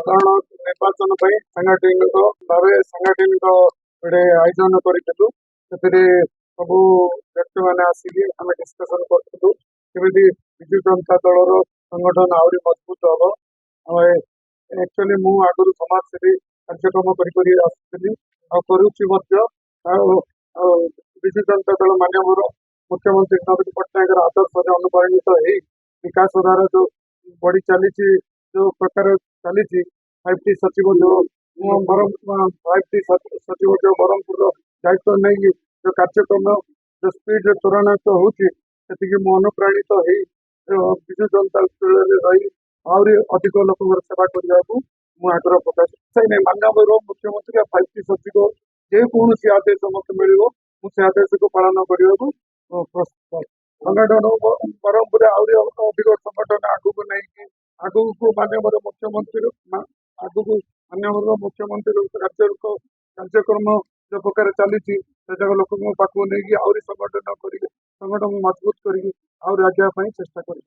साधारण निर्वाचन सांगठनिक भाव सांगठनिक गोटे आयोजन करूँ सब व्यक्ति मैंने आसिक आम डिस्कसन करूँ केमी विजु जनता दल संगठन आहरी मजबूत हम एक्चुअली मु आगुरी समाजसेवी कार्यक्रम करुच्ची विजु जनता दल माननीय मुख्यमंत्री नवीन पट्टनायक आदर्श अनुप्राणित हो विकास धारा जो बढ़ी चली जो प्रकार चली 5T सचिव जो 5T सचिव जो ब्रह्मपुर दायित्व नहीं जो कार्यक्रम जो स्पीड त्वरान्वित होती अनुप्राणित हो विजु जनता दल रही आहरी अधिक लोक सेवा करने को आग्रह प्रकाश माननीय मुख्यमंत्री 5T सचिव जेकोसी आदेश मत मिल से आदेश को पालन करने को प्रस्तुत संगठन ब्रह्मपुर आहरी अधिक संगठन आगू को नहीं आगू को माननीय मुख्यमंत्री आगू को माननीय मुख्यमंत्री कार्यक्रम जो प्रकार चली लोक पाक नहीं आहरी संगठन मजबूत कर आगे चेष्टा कर।